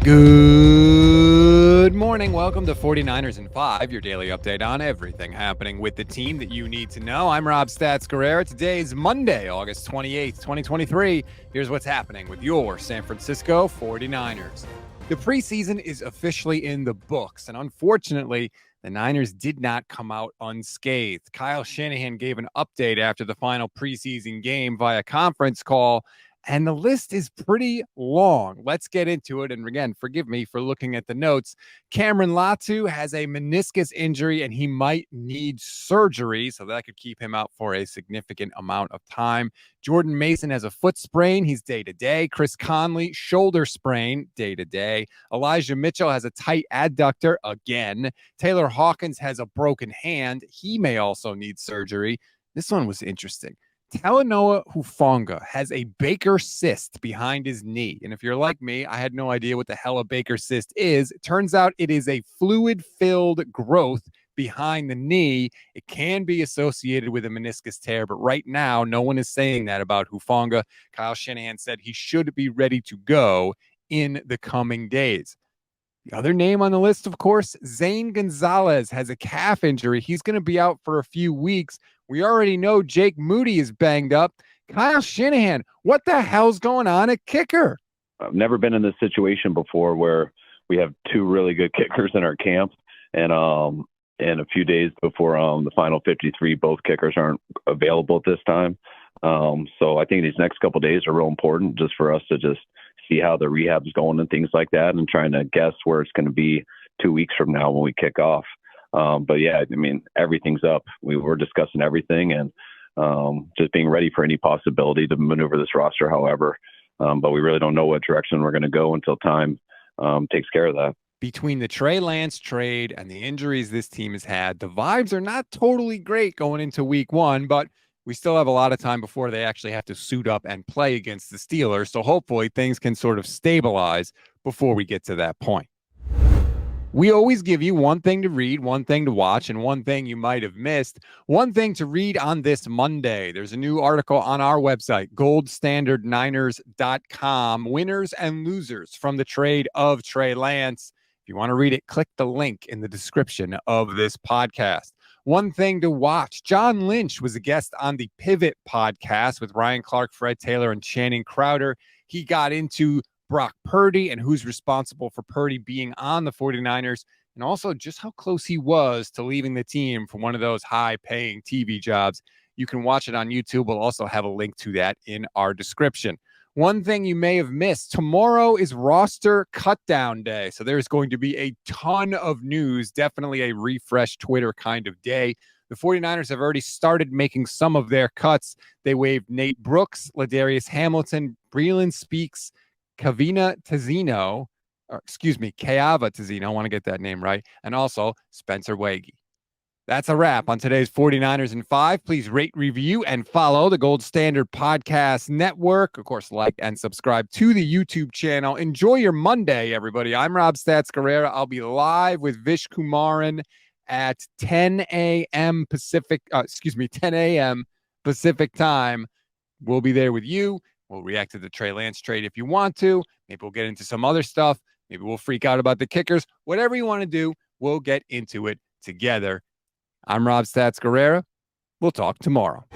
Good morning. Welcome to 49ers in 5, your daily update on everything happening with the team that you need to know. I'm Rob Stats Guerrera. Today is Monday, August 28th, 2023. Here's what's happening with your San Francisco 49ers. The preseason is officially in the books, and unfortunately, the Niners did not come out unscathed. Kyle Shanahan gave an update after the final preseason game via conference call, and the list is pretty long. Let's get into it. And again, forgive me for looking at the notes. Cameron Latu has a meniscus injury and he might need surgery, so that could keep him out for a significant amount of time. Jordan Mason has a foot sprain. He's day-to-day. Chris Conley, shoulder sprain, day-to-day. Elijah Mitchell has a tight adductor again. Taylor Hawkins has a broken hand. He may also need surgery. This one was interesting. Talanoa Hufanga has a Baker cyst behind his knee. And if you're like me, I had no idea what the hell a Baker cyst is. It turns out it is a fluid-filled growth behind the knee. It can be associated with a meniscus tear, but right now, no one is saying that about Hufanga. Kyle Shanahan said he should be ready to go in the coming days. The other name on the list, of course, Zane Gonzalez has a calf injury. He's going to be out for a few weeks. We already know Jake Moody is banged up. Kyle Shanahan, what the hell's going on at kicker? I've never been in this situation before where we have two really good kickers in our camp. And a few days before the final 53, both kickers aren't available at this time. So I think these next couple of days are real important just for us to just see how the rehab's going and things like that, and trying to guess where it's going to be 2 weeks from now when we kick off. But yeah, I mean, everything's up. We were discussing everything and just being ready for any possibility to maneuver this roster, however. But we really don't know what direction we're going to go until time takes care of that. Between the Trey Lance trade and the injuries this team has had, the vibes are not totally great going into week one, but we still have a lot of time before they actually have to suit up and play against the Steelers. So hopefully things can sort of stabilize before we get to that point. We always give you one thing to read, one thing to watch, and one thing you might have missed. One thing to read on this Monday. There's a new article on our website, goldstandardniners.com, winners and losers from the trade of Trey Lance. If you want to read it, click the link in the description of this podcast. One thing to watch. John Lynch was a guest on the Pivot podcast with Ryan Clark, Fred Taylor, and Channing Crowder. He got into Brock Purdy and who's responsible for Purdy being on the 49ers, and also just how close he was to leaving the team for one of those high-paying TV jobs. You can watch it on YouTube. We'll also have a link to that in our description. One thing you may have missed, tomorrow is roster cutdown day. So there's going to be a ton of news, definitely a refresh Twitter kind of day. The 49ers have already started making some of their cuts. They waived Nate Brooks, Ladarius Hamilton, Breeland Speaks, Kavina Tazino, Kayava Tazino, I want to get that name right, and also Spencer Waggy. That's a wrap on today's 49ers in 5. Please rate, review, and follow the Gold Standard Podcast Network. Of course, like and subscribe to the YouTube channel. Enjoy your Monday, everybody. I'm Rob Stats Guerrera. I'll be live with Vish Kumaran at 10 a.m. Pacific time. We'll be there with you. We'll react to the Trey Lance trade if you want to. Maybe we'll get into some other stuff. Maybe we'll freak out about the kickers. Whatever you want to do, we'll get into it together. I'm Rob Stats Guerrera. We'll talk tomorrow.